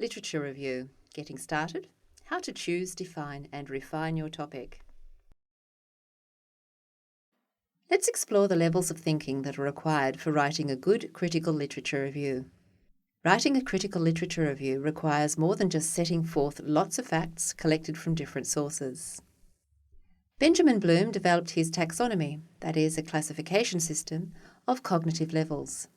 Literature review. Getting started. How to choose, define and refine your topic. Let's explore the levels of thinking that are required for writing a good critical literature review. Writing a critical literature review requires more than just setting forth lots of facts collected from different sources. Benjamin Bloom developed his taxonomy, that is, a classification system of cognitive levels.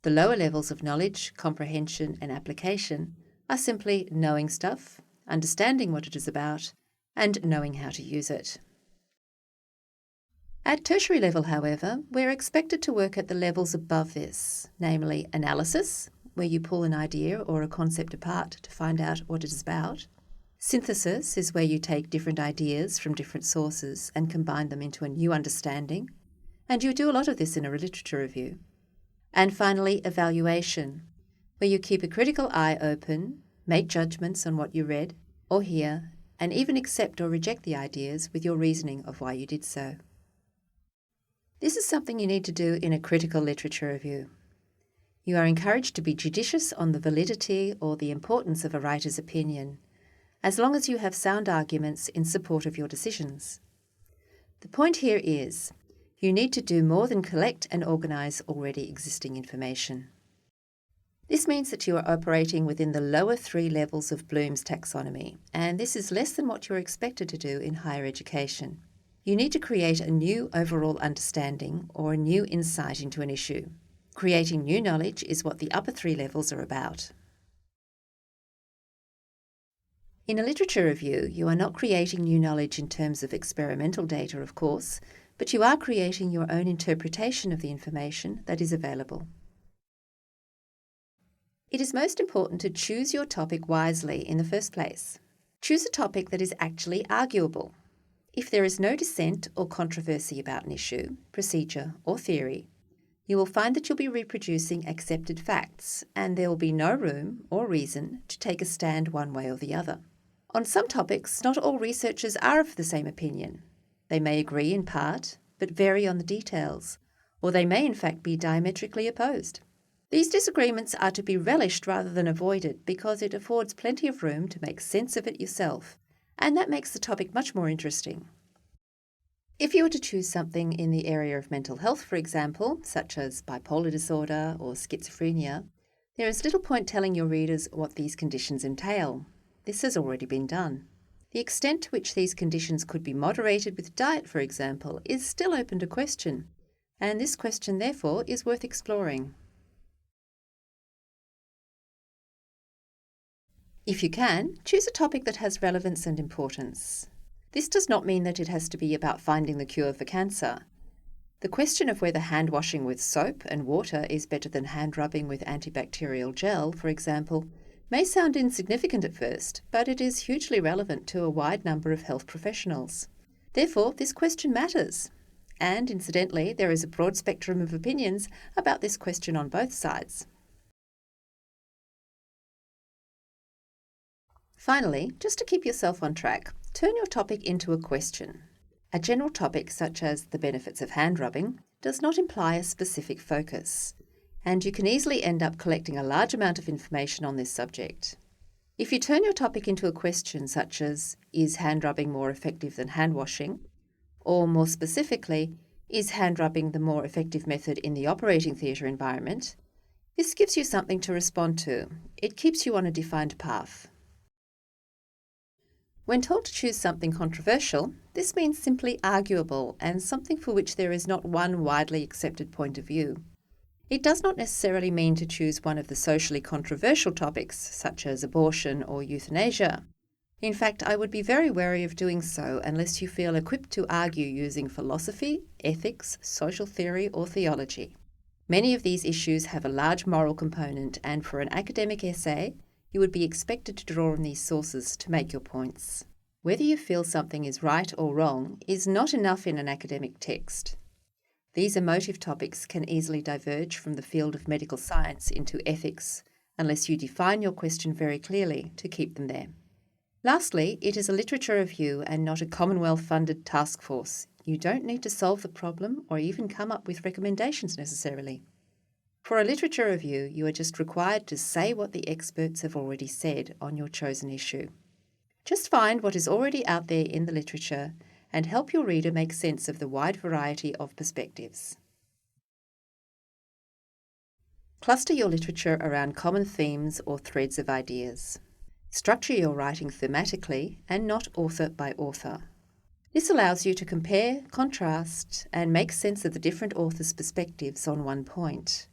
The lower levels of knowledge, comprehension and application are simply knowing stuff, understanding what it is about, and knowing how to use it. At tertiary level, however, we're expected to work at the levels above this, namely analysis, where you pull an idea or a concept apart to find out what it is about. Synthesis is where you take different ideas from different sources and combine them into a new understanding, and you do a lot of this in a literature review. And finally, evaluation, where you keep a critical eye open, make judgments on what you read or hear, and even accept or reject the ideas with your reasoning of why you did so. This is something you need to do in a critical literature review. You are encouraged to be judicious on the validity or the importance of a writer's opinion, as long as you have sound arguments in support of your decisions. The point here is, you need to do more than collect and organise already existing information. This means that you are operating within the lower 3 levels of Bloom's taxonomy, and this is less than what you're expected to do in higher education. You need to create a new overall understanding or a new insight into an issue. Creating new knowledge is what the upper 3 levels are about. In a literature review, you are not creating new knowledge in terms of experimental data, of course, but you are creating your own interpretation of the information that is available. It is most important to choose your topic wisely in the first place. Choose a topic that is actually arguable. If there is no dissent or controversy about an issue, procedure or theory, you will find that you'll be reproducing accepted facts, and there will be no room or reason to take a stand one way or the other. On some topics, not all researchers are of the same opinion. They may agree in part, but vary on the details, or they may in fact be diametrically opposed. These disagreements are to be relished rather than avoided because it affords plenty of room to make sense of it yourself, and that makes the topic much more interesting. If you were to choose something in the area of mental health, for example, such as bipolar disorder or schizophrenia, there is little point telling your readers what these conditions entail. This has already been done. The extent to which these conditions could be moderated with diet, for example, is still open to question, and this question, therefore, is worth exploring. If you can, choose a topic that has relevance and importance. This does not mean that it has to be about finding the cure for cancer. The question of whether hand washing with soap and water is better than hand rubbing with antibacterial gel, for example, may sound insignificant at first, but it is hugely relevant to a wide number of health professionals. Therefore, this question matters. And incidentally, there is a broad spectrum of opinions about this question on both sides. Finally, just to keep yourself on track, turn your topic into a question. A general topic such as the benefits of hand rubbing does not imply a specific focus, and you can easily end up collecting a large amount of information on this subject. If you turn your topic into a question such as, is hand rubbing more effective than hand washing? Or more specifically, is hand rubbing the more effective method in the operating theatre environment? This gives you something to respond to. It keeps you on a defined path. When told to choose something controversial, this means simply arguable and something for which there is not one widely accepted point of view. It does not necessarily mean to choose one of the socially controversial topics, such as abortion or euthanasia. In fact, I would be very wary of doing so unless you feel equipped to argue using philosophy, ethics, social theory, or theology. Many of these issues have a large moral component, and for an academic essay, you would be expected to draw on these sources to make your points. Whether you feel something is right or wrong is not enough in an academic text. These emotive topics can easily diverge from the field of medical science into ethics, unless you define your question very clearly to keep them there. Lastly, it is a literature review and not a Commonwealth-funded task force. You don't need to solve the problem or even come up with recommendations necessarily. For a literature review, you are just required to say what the experts have already said on your chosen issue. Just find what is already out there in the literature and help your reader make sense of the wide variety of perspectives. Cluster your literature around common themes or threads of ideas. Structure your writing thematically and not author by author. This allows you to compare, contrast, and make sense of the different authors' perspectives on one point.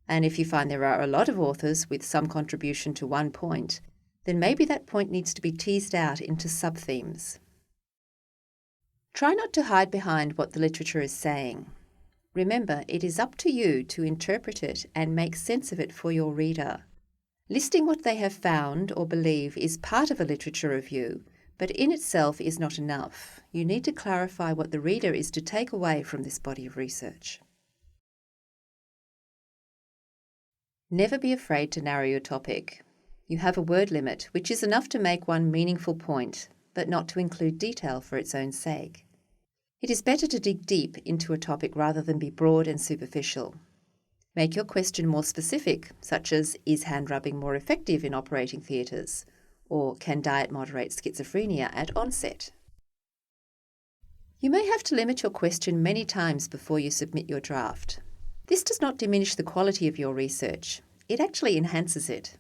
And if you find there are a lot of authors with some contribution to one point, then maybe that point needs to be teased out into sub-themes. Try not to hide behind what the literature is saying. Remember, it is up to you to interpret it and make sense of it for your reader. Listing what they have found or believe is part of a literature review, but in itself is not enough. You need to clarify what the reader is to take away from this body of research. Never be afraid to narrow your topic. You have a word limit, which is enough to make one meaningful point, but not to include detail for its own sake. It is better to dig deep into a topic rather than be broad and superficial. Make your question more specific, such as, is hand rubbing more effective in operating theatres? Or can diet moderate schizophrenia at onset? You may have to limit your question many times before you submit your draft. This does not diminish the quality of your research. It actually enhances it.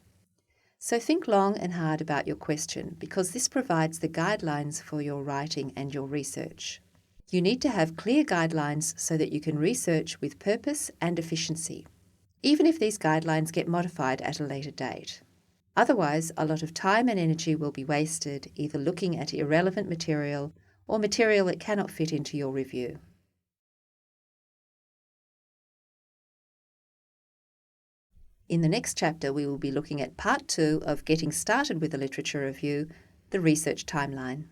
So think long and hard about your question because this provides the guidelines for your writing and your research. You need to have clear guidelines so that you can research with purpose and efficiency, even if these guidelines get modified at a later date. Otherwise, a lot of time and energy will be wasted either looking at irrelevant material or material that cannot fit into your review. In the next chapter, we will be looking at part 2 of Getting Started with a Literature Review, the research timeline.